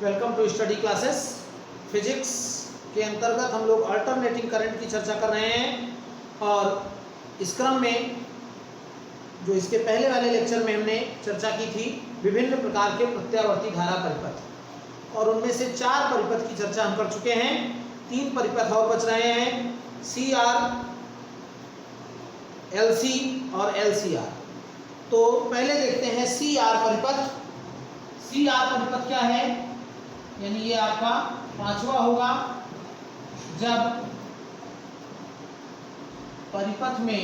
Welcome to study classes. Physics के अंतर्गत हम लोग अल्टरनेटिंग करंट की चर्चा कर रहे हैं और इस क्रम में जो इसके पहले वाले लेक्चर में हमने चर्चा की थी विभिन्न प्रकार के प्रत्यावर्ती धारा परिपथ, और उनमें से 4 परिपथ की चर्चा हम कर चुके हैं। 3 परिपथ और बच रहे हैं, CR, LC और LCR। तो पहले देखते हैं CR परिपथ। CR परिपथ क्या है, यानी ये आपका 5वां होगा जब परिपथ में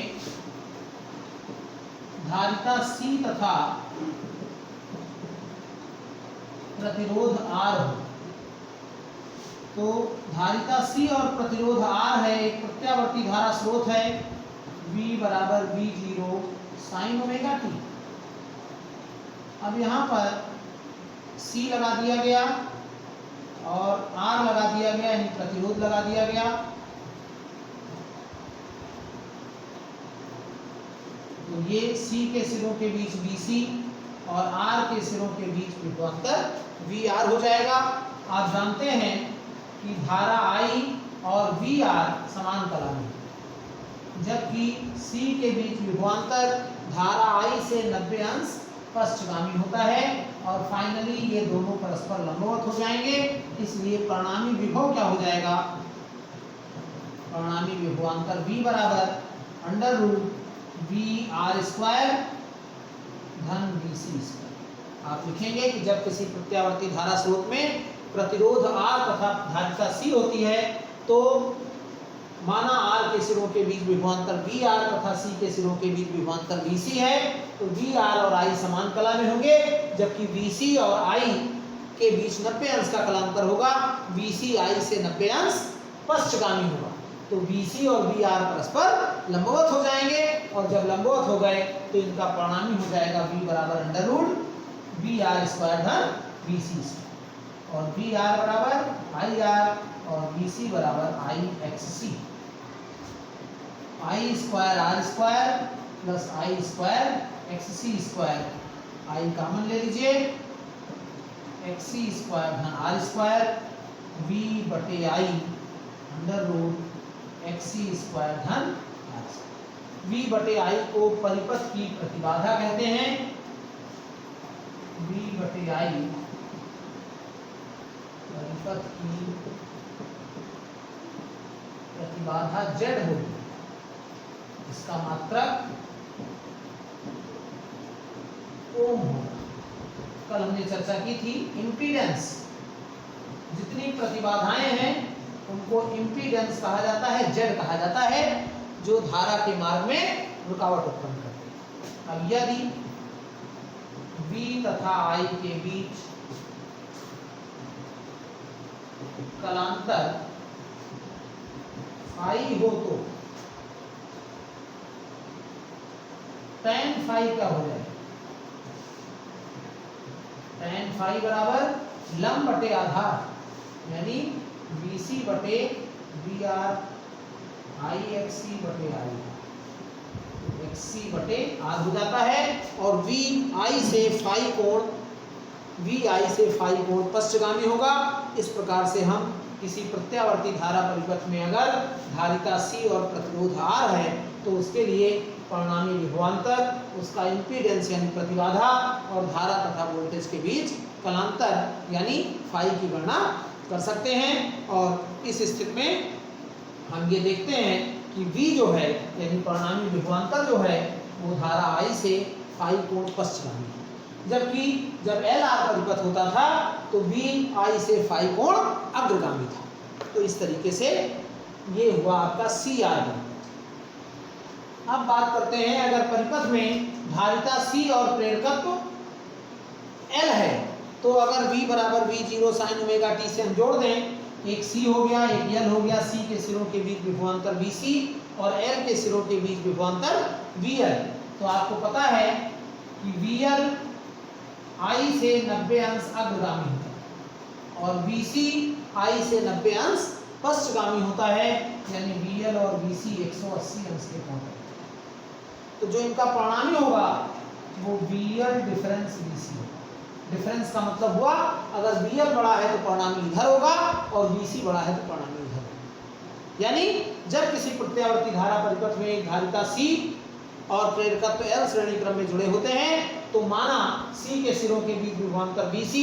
धारिता C तथा प्रतिरोध R हो। तो धारिता C और प्रतिरोध R है, एक प्रत्यावर्ती धारा स्रोत है, V बराबर V0 sin ओमेगा t। अब यहाँ पर C लगा दिया गया और R लगा दिया गया, यानी प्रतिरोध लगा दिया गया। तो ये C के सिरों के बीच BC और R के सिरों के बीच विभवांतर VR हो जाएगा। आप जानते हैं कि धारा I और VR समान कला में, जबकि C के बीच विभवांतर धारा I से 90 अंश पश्चगामी होता है और फाइनली ये दोनों परस्पर लंबवत हो जाएंगे। इसलिए परिणामी विभव क्या हो जाएगा, परिणामी विभवांतर V बराबर अंडर रूट VR स्क्वायर धन VC स्क्वायर। आप लिखेंगे कि जब किसी प्रत्यावर्ती धारा स्रोत में प्रतिरोध R तथा धारिता C होती है तो माना R के सिरों के बीच विभवांतर VR तथा C के सिरों के बीच विभवांतर VC है, तो VR और I समान कला में होंगे, जबकि VC और I के बीच 90 अंश का कलांतर होगा। VC I से 90 अंश पश्चगामी होगा। तो VC और VR परस्पर लंबवत हो जाएंगे और जब लंबवत हो गए तो इनका परिणामी हो जाएगा V बराबर अंडर रूट VR स्क्वायर धन VC स्क्वायर, और VR बराबर IR और VC बराबर IXC। I square R square plus I square XC square, I common ले लीजिए, XC स्क्वायर धन R स्क्वायर V बटे I under root XC square धन R स्क्वायर। V बटे I को परिपथ की प्रतिबाधा कहते हैं। V बटे I परिपथ की प्रतिबाधा Z होगी, इसका मात्रक ओम होगा। कल हमने चर्चा की थी इम्पीडेंस, जितनी प्रतिबाधाएं हैं उनको इम्पीडेंस कहा जाता है, Z कहा जाता है, जो धारा के मार्ग में रुकावट उत्पन्न करती है। अब यदि V तथा I के बीच कलांतर फाई हो तो tan फाई क्या हो जाए, tan फाई बराबर लंब बटे आधार, यानी VC बटे VR IXC बटे I, XC बटे R हो जाता है। और VI से फाई कोण, VI से फाई कोण पश्चगामी होगा। इस प्रकार से हम किसी प्रत्यावर्ती धारा परिपथ में अगर धारिता C और प्रतिरोध R है तो उसके लिए परिणामी विभवांतर, उसका इम्पीडेंस यानी प्रतिबाधा और धारा तथा वोल्टेज के बीच कलांतर यानी फाई की गणना कर सकते हैं। और इस स्थिति में हम ये देखते हैं कि V जो है यानी परिणामी विभवांतर जो है वो धारा I से फाई कोण पश्चगामी है, जबकि जब LR परिपथ होता था तो VI से फाई कोण अग्रगामी था। तो इस तरीके से ये हुआ आपका CR परिपथ। अब बात करते हैं, अगर परिपथ में धारिता C और प्रेरकत्व L है तो अगर V बराबर V0 sin ओमेगा t से हम जोड़ दें, एक C हो गया, एक L हो गया, C के सिरों के बीच विभवांतर VC और L के सिरों के बीच विभवांतर VL। तो आपको पता है कि VL I से 90 अंश अग्रगामी होता है और VC I से 90 अंश पश्चगामी होता है, यानी VL और VC 180 अंश के कोण है। तो जो इनका परिणामी होगा वो VL डिफरेंस VC होगा। डिफरेंस का मतलब हुआ अगर BL बड़ा है तो परिणामी इधर होगा और BC बड़ा है तो परिणामी इधर होगा। यानी जब किसी प्रत्यावर्ती धारा परिपथ में धारिता C और प्रेरकत्व L श्रेणी क्रम में जुड़े होते हैं तो माना C के सिरों के बीच विभवांतर BC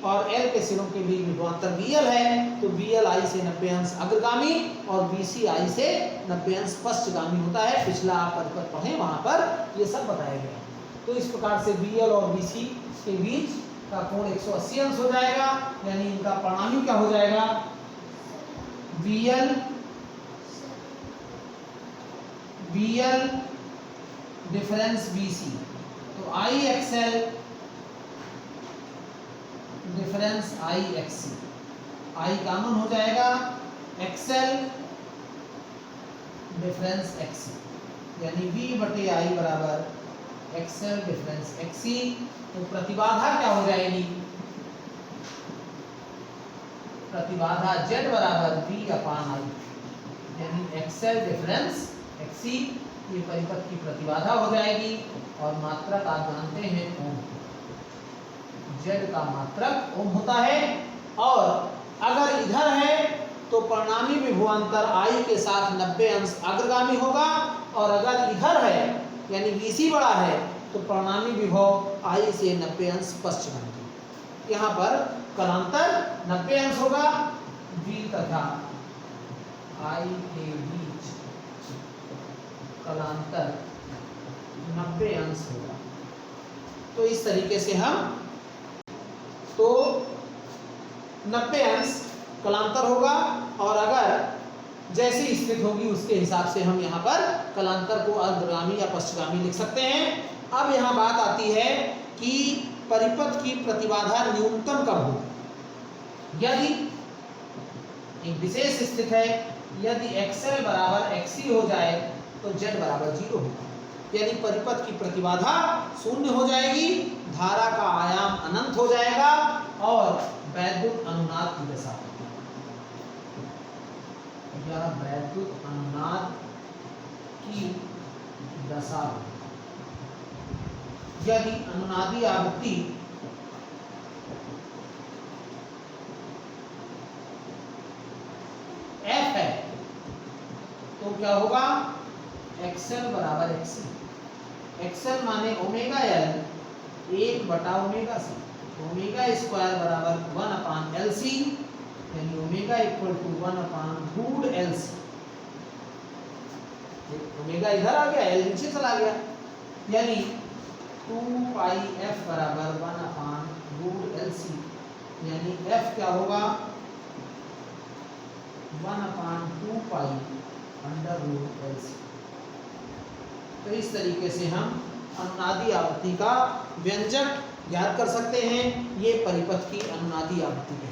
और L के सिरों के बीच विभवांतर BL है तो BL I से 90 अंश अग्रगामी और BC I से 90 अंश पश्चगामी होता है। पिछला आप परिपथ पढ़े वहां पर ये सब बताया गया। तो इस प्रकार से BL और BC के बीच का कोण 180 अंश हो जाएगा, यानी इनका परिणामी क्या हो जाएगा, BL डिफरेंस BC, तो IXL difference IXC, I common हो जाएगा, XL डिफरेंस XC, यानी V बटे I बराबर XL डिफरेंस XC। तो प्रतिबाधा क्या हो जाएगी, प्रतिबाधा Z बराबर V अपान I, यानी XL डिफरेंस XC ये परिपथ की प्रतिबाधा हो जाएगी और मात्रक आप जानते हैं ओम, Z का मात्रक ओम होता है। और अगर इधर है तो परिणामी विभवांतर I के साथ 90 अंश अग्रगामी होगा और अगर इधर है यानी BC बड़ा है तो परिणामी विभव I से 90 अंश पश्चगामी। यहाँ पर कलांतर 90 अंश होगा, V तथा I के बीच कलांतर 90 अंश होगा। तो इस तरीके से हम तो 90 अंश कलांतर होगा और अगर जैसी स्थिति होगी उसके हिसाब से हम यहाँ पर कलांतर को अग्रगामी या पश्चगामी लिख सकते हैं। अब यहाँ बात आती है कि परिपथ की प्रतिबाधा न्यूनतम कब होगी। यदि एक विशेष स्थिति है, यदि XL बराबर XC हो जाए तो Z बराबर 0 होगा, यानी परिपथ की प्रतिबाधा शून्य हो जाएगी, धारा का आयाम अनंत हो जाएगा और वैद्युत अनुनाद की दशा होगी। यह वैद्युत अनुनाद की दशा होगी यदि अनुनादी आवृत्ति F है तो क्या होगा, XL बराबर XC, XL माने ओमेगा L 1 बटा ओमेगा C, ओमेगा स्क्वायर बराबर 1 अपान LC, यानी omega equal to 1 upon root LC। Omega इधर आ गया, L नीचे चला गया, यानी 2 पाई F बराबर 1 अपान रूट LC, यानी F क्या होगा 1 अपान 2 पाई अंडर रूट LC। तो इस तरीके से हम अनुनादी आवृत्ति का व्यंजक ज्ञात कर सकते हैं। ये परिपथ की अनुनादी आवृत्ति है।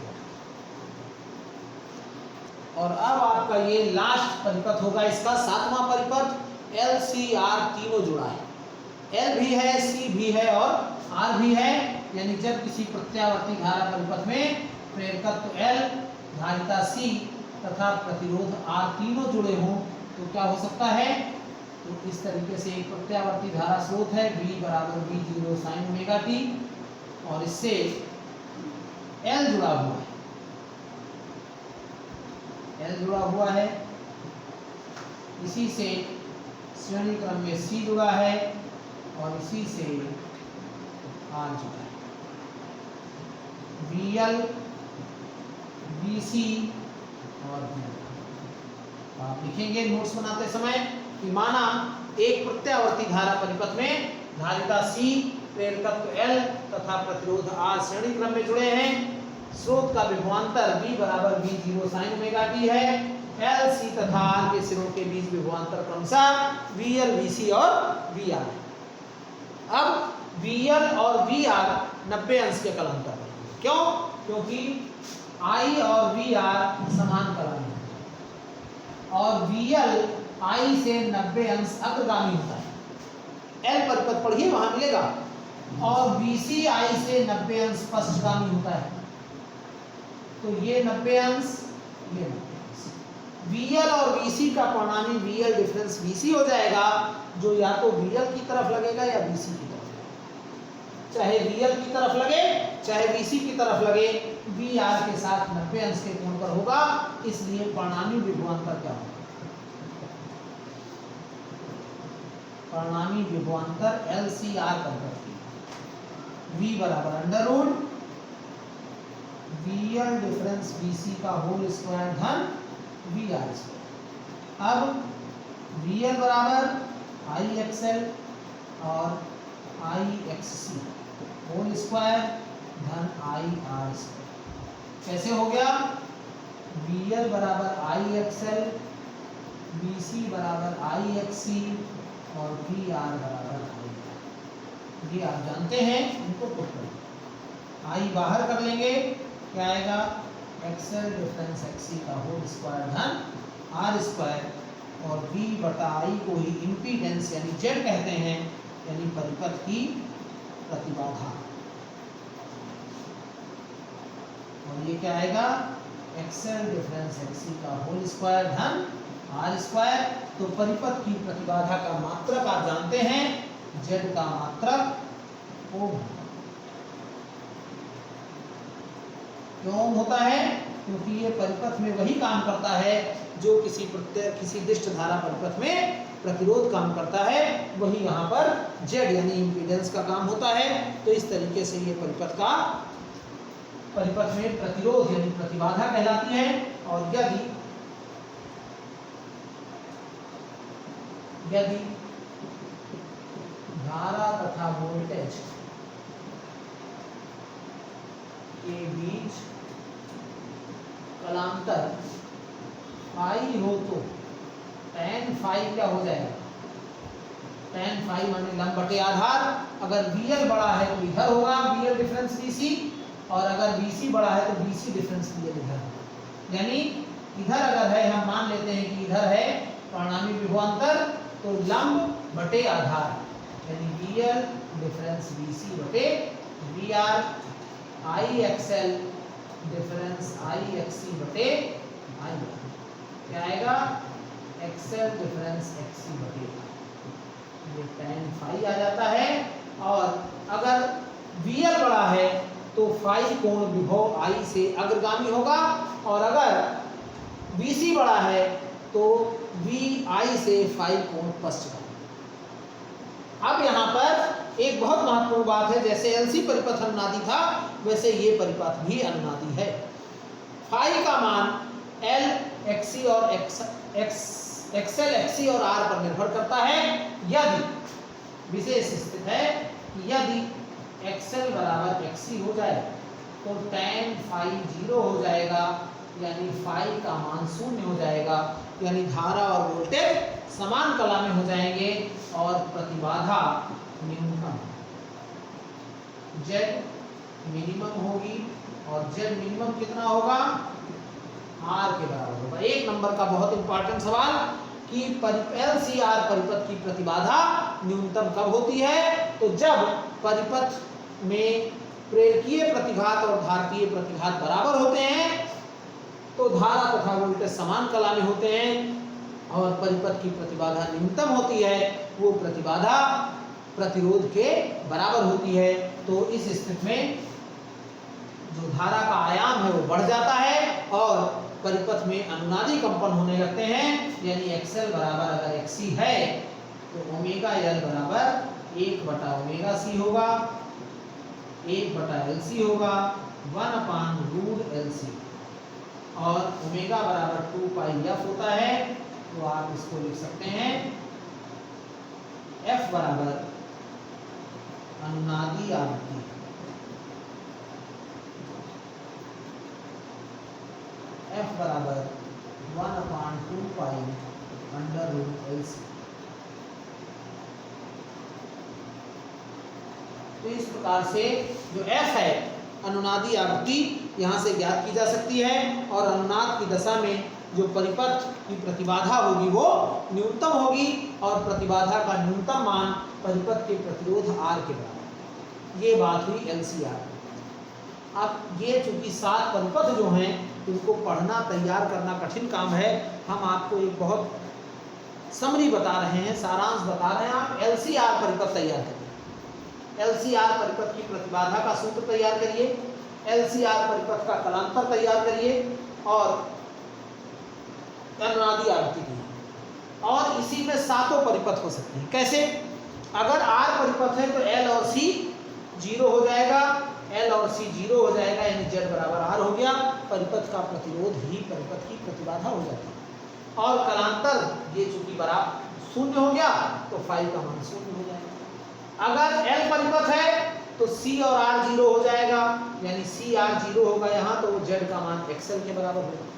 और अब आपका ये लास्ट परिपथ होगा, इसका 7वां परिपथ। L C R तीनों जुड़ा है, L भी है, C भी है और R भी है, यानी जब किसी प्रत्यावर्ती धारा परिपथ में प्रेरकत्व L, धारिता C तथा प्रतिरोध R तीनों जुड़े हों तो क्या हो सकता है। तो इस तरीके से एक प्रत्यावर्ती धारा स्रोत है V बराबर V0 sin ओमेगा t और इससे L जुड़ा हुआ है, L जुड़ा हुआ है, इसी से श्रेणी क्रम में C जुड़ा है और इसी से R जुड़ा है। VL, VC और VL आप लिखेंगे नोट्स बनाते समय कि माना एक प्रत्यावर्ती धारा परिपथ में धारिता C, प्रेरकत्व L तथा प्रतिरोध R श्रेणी क्रम में जुड़े हैं। स्रोत का विभवांतर V बराबर V0 sin ओमेगा t है। L, C तथा R के सिरों के बीच विभवांतर क्रमशः VL, VC और VR है। अब VL और VR 90 अंश के कलांतर हैं। क्यों? क्योंकि I और VR समान कलन है और VL I से 90 अंश अग्रगामी होता है। L परिपथ पढ़िए वहां मिलेगा और VC I से 90 अंश पश्चगामी होता है। तो ये 90 अंश, ये 90 अंश। VL और VC का परिणामी VL डिफरेंस VC हो जाएगा, जो या तो VL की तरफ लगेगा या VC की तरफ लगेगा। चाहे VL की तरफ लगे चाहे VC की तरफ लगे, VR के साथ 90 अंश के कोण पर होगा, इसलिए परिणामी विभवांतर क्या होगा? परिणामी विभवांतर LCR कंडक्टर V बराबर under root VL difference VC का होल स्क्वायर धन VR स्क्वायर। अब VL बराबर IXL और IXC होल स्क्वायर धन IR स्क्वायर। कैसे हो गया? VL बराबर IXL, VC बराबर IXC और VR बराबर IR। ये आप जानते हैं, इनको पुट करें। I बाहर कर लेंगे, क्या आएगा? XL डिफरेंस XC का होल स्क्वायर धन R स्क्वायर, और V बटा I को ही इम्पीडेंस यानी Z कहते हैं, यानी परिपथ की प्रतिबाधा। और ये क्या आएगा? XL डिफरेंस XC का होल स्क्वायर धन R स्क्वायर। तो परिपथ की प्रतिबाधा का मात्रक आप जानते हैं, Z का मात्रक ओम। क्यों ओम होता है? क्योंकि ये परिपथ में वही काम करता है जो किसी दिष्ट धारा परिपथ में प्रतिरोध काम करता है, वही यहाँ पर Z यानी इम्पीडेंस का काम होता है। तो इस तरीके से ये परिपथ में प्रतिरोध यानी प्रतिबाधा कहलाती है। और यदि धारा तथा वोल्टेज के बीच कलांतर फाई हो तो tan फाई क्या हो जाएगा? tan फाई माने लंब बटे आधार। अगर VL बड़ा है तो इधर होगा VL डिफरेंस VC, और अगर VC बड़ा है तो VC डिफरेंस VL इधर होगा। यानी इधर अगर है, हम मान लेते हैं कि इधर है परिणामी विभवांतर, तो लंब बटे आधार यानी VL डिफरेंस VC बटे VR, IXL डिफरेंस IXC बटे IR। क्या आएगा? XL डिफरेंस XC बटे ये tan फाई आ जाता है। और अगर VL बड़ा है तो फाई कोण विभव I से अग्रगामी होगा, और अगर VC बड़ा है तो VI से फाई कोण पश्चगामी। अब यहाँ पर एक बहुत महत्वपूर्ण बात है, जैसे LC परिपथ अनुनादी था वैसे ये परिपथ भी अनुनादी है। फाई का मान L XC और XL XC और R पर निर्भर करता है। यदि विशेष स्थिति है कि यदि XL बराबर XC हो जाए तो tan फाई 0 हो जाएगा, यानी फाई का मान 0 हो जाएगा, यानी धारा और वोल्टेज समान कला में हो जाएंगे और प्रतिबाधा न्यूनतम Z मिनिमम होगी। और Z मिनिमम कितना होगा? R के बराबर होगा। एक नंबर का बहुत इंपॉर्टेंट सवाल कि LCR परिपथ की प्रतिबाधा न्यूनतम कब होती है? तो जब परिपथ में प्रेरकीय प्रतिघात और धारकीय प्रतिघात बराबर होते हैं, तो धारा तथा वोल्टेज समान कला में होते हैं और परिपथ की प्रतिबाधा न्यूनतम होती है, वो प्रतिबाधा प्रतिरोध के बराबर होती है। तो इस स्थिति में जो धारा का आयाम है वो बढ़ जाता है और परिपथ में अनुनादी कंपन होने लगते हैं। यानी XL बराबर अगर XC है तो ओमेगा L बराबर 1/ओमेगा C होगा, 1/LC होगा, 1/√LC, और ओमेगा बराबर 2πf होता है। तो आप इसको लिख सकते हैं F बराबर अनुनादी आवृत्ति, F बराबर 1/2π√LC। तो इस प्रकार से जो F है अनुनादी आवृत्ति यहाँ से ज्ञात की जा सकती है, और अनुनाद की दशा में जो परिपथ की प्रतिबाधा होगी वो न्यूनतम होगी, और प्रतिबाधा का न्यूनतम मान परिपथ के प्रतिरोध R के बराबर। ये बात हुई LCR। अब ये चूंकि 7 परिपथ जो हैं उनको पढ़ना तैयार करना कठिन काम है, हम आपको एक बहुत समरी बता रहे हैं, सारांश बता रहे हैं। आप LCR परिपथ तैयार करें। LCR परिपथ की प्रतिबाधा का सूत्र तैयार करिए, LCR परिपथ का कलांतर तैयार करिए और अनुनादी आवृत्ति दी और इसी में सातों परिपथ हो सकते हैं। कैसे? अगर R परिपथ है तो L और C 0 हो जाएगा, L और C 0 हो जाएगा यानी Z बराबर R हो गया। परिपथ का प्रतिरोध ही परिपथ की प्रतिबाधा हो जाती है और कलांतर ये चूंकि बराबर 0 हो गया तो फाई का मान 0 हो जाएगा। अगर L परिपथ है तो C और R 0 हो जाएगा यानी C R 0 होगा यहाँ, तो Z का मान XL के बराबर होगा।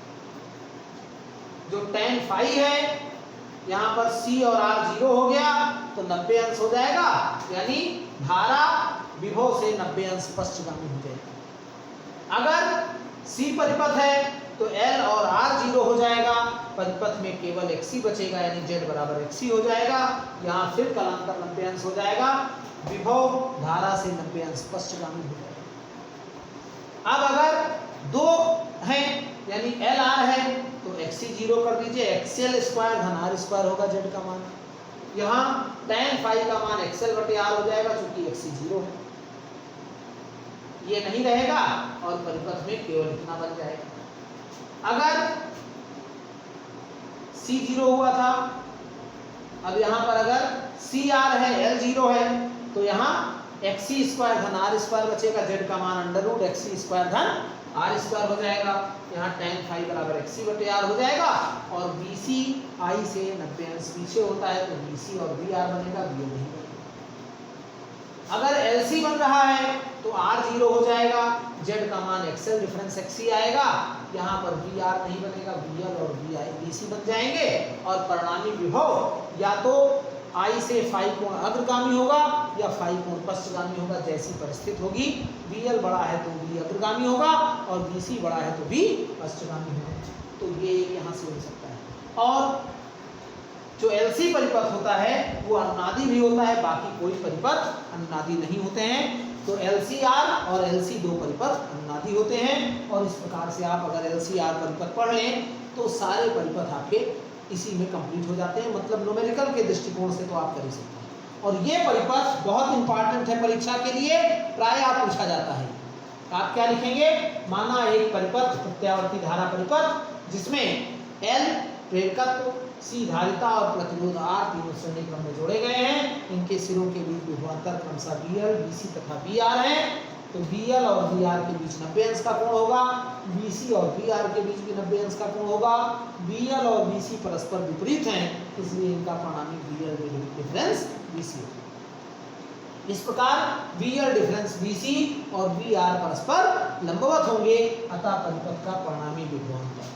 जो tan फाई है यहाँ पर C और R 0 हो गया तो 90 अंश हो जाएगा यानी धारा विभव से 90 अंश पश्चगामी हो जाएगा। अगर C परिपथ है तो L और R 0 हो जाएगा, परिपथ में केवल XC बचेगा यानी Z बराबर XC हो जाएगा। यहाँ फिर कलांतर 90 अंश हो जाएगा, विभव धारा से 90 अंश पश्चगामी हो जाएगा। अब अगर दो हैं यानी L R है तो XC 0 कर दीजिए, XL स्क्वायर धन R स्क्वायर होगा Z का मान। यहाँ tan फाई का मान XL बटे R हो जाएगा चूंकि XC 0 है, ये नहीं रहेगा और परिपथ में केवल इतना बन जाएगा। अगर C 0 हुआ था, अब यहाँ पर अगर C R है L 0 है तो यहाँ XC स्क्वायर धन R स्क्वायर बचेगा, Z का मान अंडर रूट XC स्क्वायर धन R स्क्वायर हो जाएगा। यहाँ tan फाई बराबर XC बटे R हो जाएगा और BC I से 90 अंश पीछे होता है तो BC और VR बनेगा, BL नहीं बनेगा। अगर LC बन रहा है तो R 0 हो जाएगा, Z का मान XL डिफरेंस XC आएगा, यहाँ पर VR नहीं बनेगा, BL और BC बन जाएंगे और परिणामी विभव या तो I से फाई कोण अग्रगामी होगा या फाई कोण पश्चगामी होगा, जैसी परिस्थिति होगी। BL बड़ा है तो B अग्रगामी होगा और BC बड़ा है तो B पश्चगामी होगा, तो ये यहाँ से हो सकता है। और जो LC परिपथ होता है वो अनुनादी भी होता है, बाकी कोई परिपथ अनुनादी नहीं होते हैं। तो LCR और LC दो परिपथ अनुनादी होते हैं और इस प्रकार से आप अगर LCR परिपथ पढ़ लें तो सारे परिपथ आपके इसी में कंप्लीट हो जाते हैं, मतलब न्यूमेरिकल के दृष्टिकोण से तो आप कर ही सकते हैं। और ये परिपथ बहुत इंपॉर्टेंट है परीक्षा के लिए, प्राय आप पूछा जाता है। आप क्या लिखेंगे? माना एक परिपथ प्रत्यावर्ती धारा परिपथ जिसमें L प्रेरकत्व, C धारिता और प्रतिरोध R तीनों श्रेणी क्रम में जोड़े गए हैं। इनके सिरों के बीच विभवांतर क्रमशः BL, BC तथा VR है। तो BL और VR के बीच 90 अंश का कोण होगा, BC और VR के बीच भी 90 अंश का कोण होगा। BL और BC परस्पर विपरीत हैं, इसलिए इनका परिणामी BL डिफरेंस BC होगा। इस प्रकार BL डिफरेंस BC और VR परस्पर लंबवत होंगे, अतः परिपथ का परिणामी विभवांतर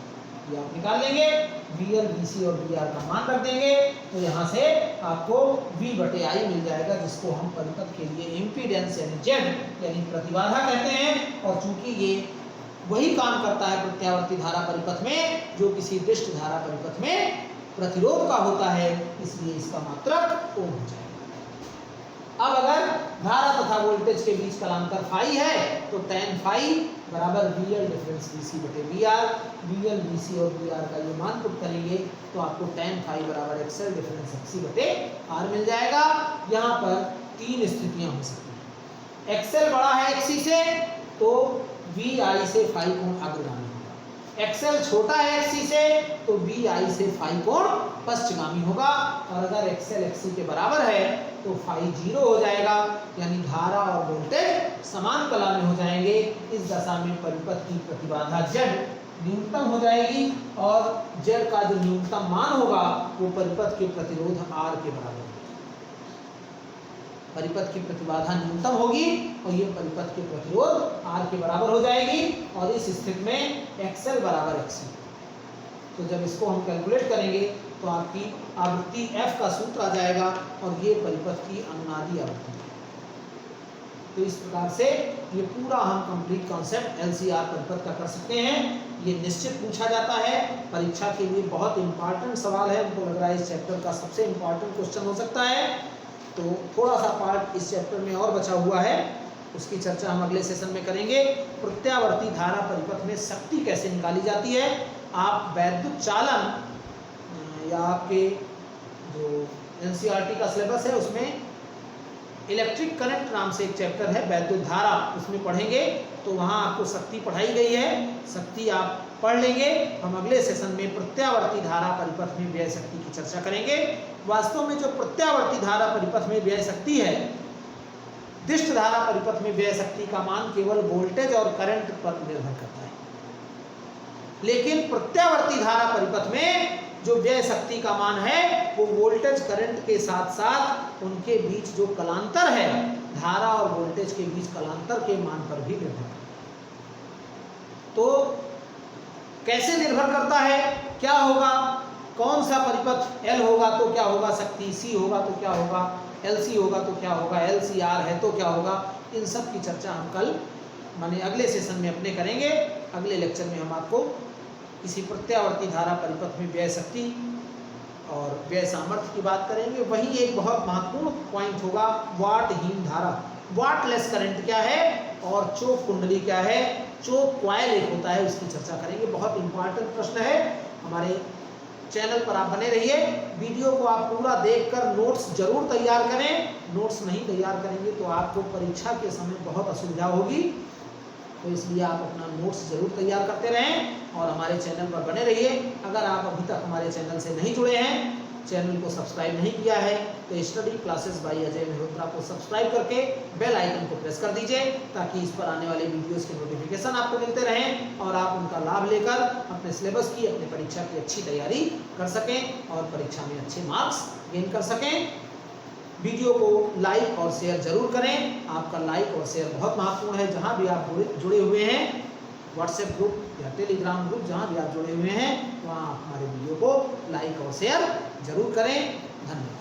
ये आप निकाल लेंगे। BL, BC और VR का मान रख देंगे तो यहाँ से आपको V बटे I मिल जाएगा, जिसको हम परिपथ के लिए इम्पीडेंस यानी Z यानी प्रतिबाधा कहते हैं। और चूंकि ये वही काम करता है प्रत्यावर्ती धारा परिपथ में जो किसी दृष्ट धारा परिपथ में प्रतिरोध का होता है, इसलिए इसका मात्रक ओम हो जाएगा। अब अगर धारा तथा वोल्टेज के बीच कलांतर फाई है तो tan फाई बराबर BL डिफरेंस BC बटे VR, BL, BC और VR का ये मान पुट करेंगे तो आपको tan फाई बराबर XL डिफरेंस XC बटे R मिल जाएगा। यहाँ पर तीन स्थितियां हो सकती हैं। XL बड़ा है XC से तो VI से फाई कोण अग्रगामी होगा, XL छोटा है XC से तो VI से फाई कोण पश्चगामी होगा। और अगर XL XC के बराबर है तो फाई 0 हो जाएगा यानी धारा और वोल्टेज समान कला में हो जाएंगे। इस दशा में परिपथ की प्रतिबाधा Z न्यूनतम हो जाएगी और Z का जो न्यूनतम मान होगा वो परिपथ के प्रतिरोध R के बराबर होगा। परिपथ की प्रतिबाधा न्यूनतम होगी और ये परिपथ के प्रतिरोध R के बराबर हो जाएगी और इस स्थिति में XL बराबर XC। तो जब इसको हम कैलकुलेट करेंगे तो आपकी आवृत्ति F का सूत्र आ जाएगा और ये परिपथ की अनुनादी आवृत्ति। तो इस प्रकार से ये पूरा हम कंप्लीट कॉन्सेप्ट LCR परिपथ का कर सकते हैं। ये निश्चित पूछा जाता है परीक्षा के लिए, बहुत इंपॉर्टेंट सवाल है। हमको लग रहा है इस चैप्टर का सबसे इंपॉर्टेंट क्वेश्चन हो सकता है। तो थोड़ा सा पार्ट इस चैप्टर में और बचा हुआ है, उसकी चर्चा हम अगले सेशन में करेंगे। प्रत्यावर्ती धारा परिपथ में शक्ति कैसे निकाली जाती है। आप वैद्युत चालन या आपके जो NCERT का सिलेबस है उसमें इलेक्ट्रिक करंट नाम से एक चैप्टर है वैद्युत धारा, उसमें पढ़ेंगे तो वहाँ आपको शक्ति पढ़ाई गई है, शक्ति आप पढ़ लेंगे। हम अगले सेशन में प्रत्यावर्ती धारा परिपथ में व्यय शक्ति की चर्चा करेंगे। वास्तव में जो प्रत्यावर्ती धारा परिपथ में व्यय शक्ति है, दिष्ट धारा परिपथ में व्यय शक्ति का मान केवल वोल्टेज और करंट पर निर्भर करता है, लेकिन प्रत्यावर्ती धारा परिपथ में जो व्यय शक्ति का मान है वो वोल्टेज करंट के साथ साथ उनके बीच जो कलांतर है, धारा और वोल्टेज के बीच कलांतर के मान पर भी निर्भर करता है। तो कैसे निर्भर करता है, क्या होगा, कौन सा परिपथ L होगा तो क्या होगा शक्ति, C होगा तो क्या होगा, LC होगा तो क्या होगा, LCR है तो क्या होगा, इन सब की चर्चा हम कल माने अगले सेशन में अपने करेंगे। अगले लेक्चर में हम आपको किसी प्रत्यावर्ती धारा परिपथ में व्यय शक्ति और व्यय सामर्थ्य की बात करेंगे। वहीं एक बहुत महत्वपूर्ण पॉइंट होगा वाटहीन धारा, वाटलेस करंट क्या है और चोक कुंडली क्या है, चोक क्वाइल एक होता है, उसकी चर्चा करेंगे। बहुत इंपॉर्टेंट प्रश्न है। हमारे चैनल पर आप बने रहिए। वीडियो को आप पूरा देखकर नोट्स जरूर तैयार करें। नोट्स नहीं तैयार करेंगे तो आपको परीक्षा के समय बहुत असुविधा होगी, तो इसलिए आप अपना नोट्स जरूर तैयार करते रहें और हमारे चैनल पर बने रहिए। अगर आप अभी तक हमारे चैनल से नहीं जुड़े हैं, चैनल को सब्सक्राइब नहीं किया है, तो study classes bye Ajay Mehrotra को सब्सक्राइब करके बेल आइकन को प्रेस कर दीजिए, ताकि इस पर आने वाले वीडियोस के नोटिफिकेशन आपको मिलते रहें और आप उनका लाभ लेकर अपने सिलेबस की, अपनी परीक्षा की अच्छी तैयारी कर सकें और परीक्षा में अच्छे मार्क्स गेन कर सकें। वीडियो को लाइक और शेयर जरूर करें। आपका लाइक और शेयर बहुत महत्वपूर्ण है। जहां भी आप जुड़े हुए हैं, व्हाट्सएप ग्रुप या टेलीग्राम ग्रुप जहां भी आप जुड़े हुए हैं, वहां आप हमारे वीडियो को लाइक और शेयर जरूर करें। धन्यवाद।